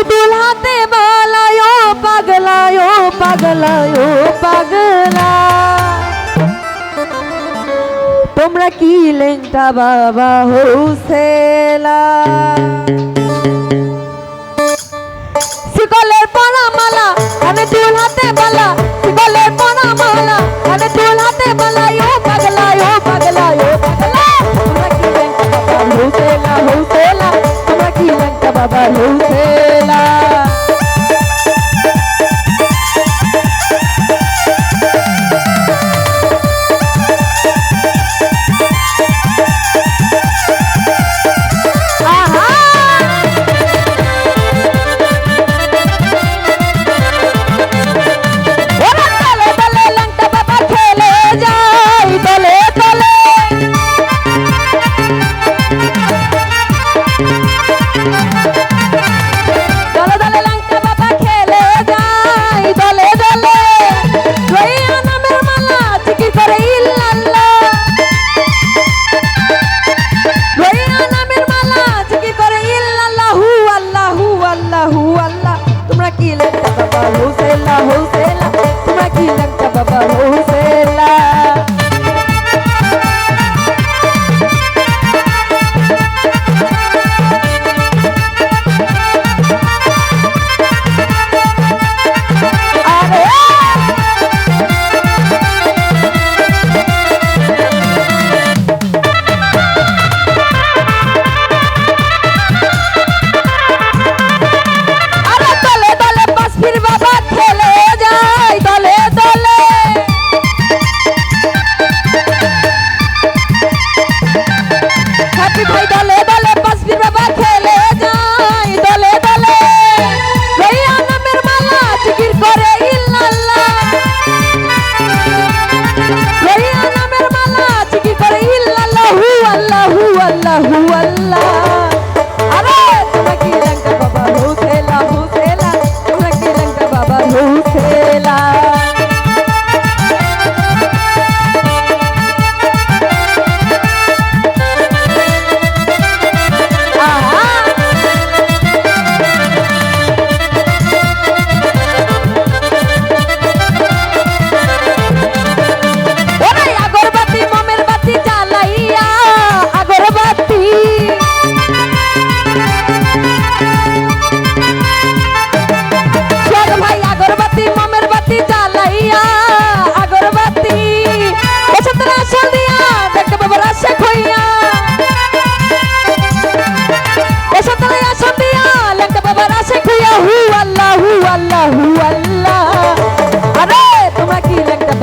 দুলহাতে বালায় ও পাগলায় ও পাগলায় ও পাগলা তোমরা কি লেংটা বাবা হোসেলা শিকলের পরা মালা কানে দুলহাতে বালা শিকলের পরা মালা কানে দুলহাতে বালায় ও পাগলায় ও পাগলায় ও পাগলা তোমরা কি লেংটা বাবা হোসেলা হোসেলা তোমরা কি লেংটা বাবা হোসেলা হোসেলা হোসেলা তোমরা কি লেংটা বাবা হোসেলা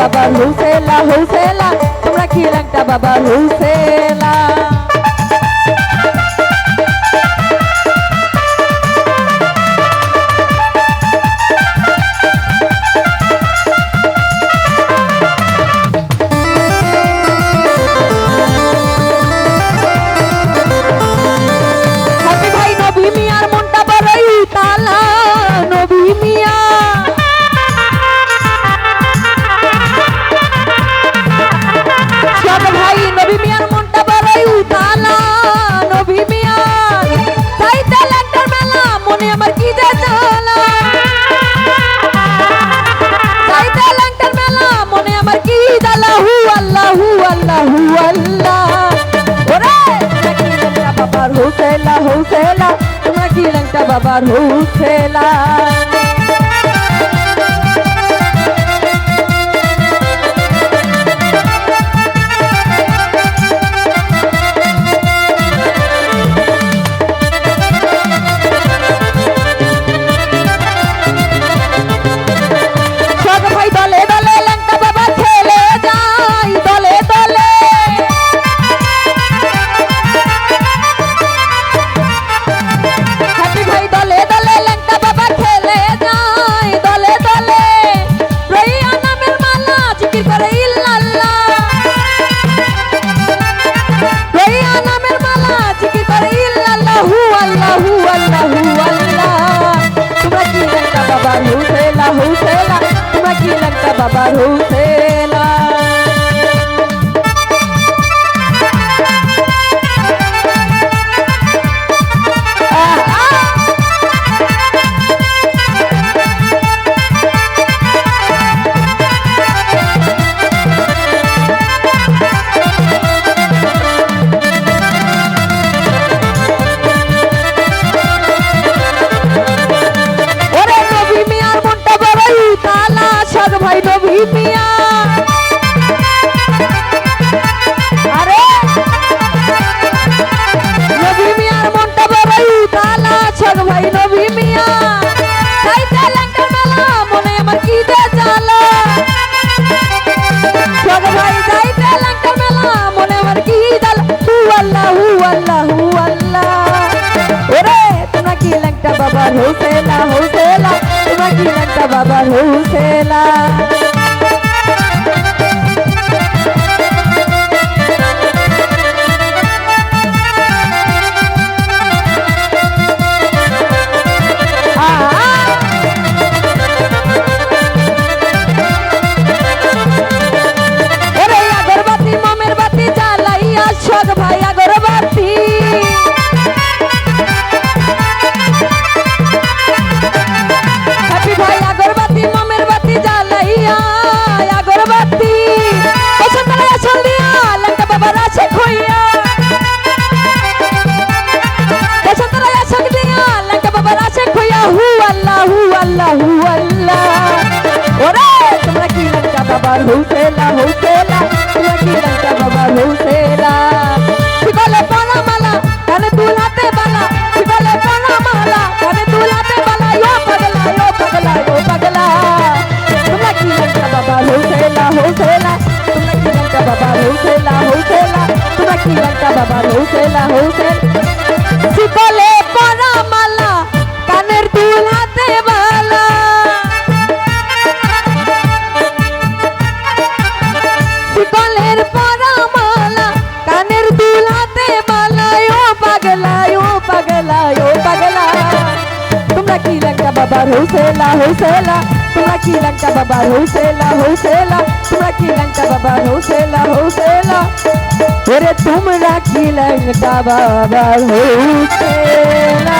বাবা হোসেলা হোসেলা তোমরা কি লেংটা বাবা হোসেলা ভাই নবী মিয়ার মনটা বড়ই তালা নবী মিয়া ভাই নবী মিয়ার মনটা বড়ই উতালা নবী মিয়া চাইতে লেংটার মেলা মনে আমার কি যে জ্বালা চাইতে লেংটার মেলা মনে আমার কি জ্বালা হু আল্লাহ হু আল্লাহ হু আল্লাহ ওরে তোমরা কি লেংটা বাবার হোসেলা হোসেলা তোমরা কি লেংটা বাবার হোসেলা বাবার হোসেলা মিয়া আরে নবী মিয়ার মনটা বড়ই উতালা ছক ভাই নবী মিয়া যাইতে ল্যাংটা মেলা মনে আমার কি দে জ্বালা ছক ভাই যাইতে ল্যাংটা মেলা মনে আমার কি জ্বালা হু আল্লাহ হু আল্লাহ হু আল্লাহ ওরে তোমরা কি ল্যাংটা বাবার হোসেলা হোসেলা তোমরা কি ল্যাংটা বাবার হোসেলা বাবার হোসেলা হোসেলা তোমরা কি ল্যাংটা বাবার হোসেলা শিকলে পরা মালা কানে দুল হাতে বালা শিকলে পরা মালা কানে দুল হাতে বালা ও পাগলা ও পাগলা ও পাগলা তোমরা কি ল্যাংটা বাবার হোসেলা হোসেলা তোমরা কি ল্যাংটা বাবার হোসেলা হোসেলা তোমরা কি ল্যাংটা বাবার হোসেলা হোসেলা শিকলে পরা মালা কানের দুল হাতে বালা শিকলের পরা মালা কানের দুল হাতে বালা ও পাগলা ও পাগলা ও পাগলা তোমরা কি ল্যাংটা বাবার হোসেলা হোসেলা তোমরা কি ল্যাংটা বাবার হোসেলা হোসেলা তোমরা কি ল্যাংটা বাবার হোসেলা হোসেলা ওরে তোমরা কি ল্যাংটা বাবার হোসেলা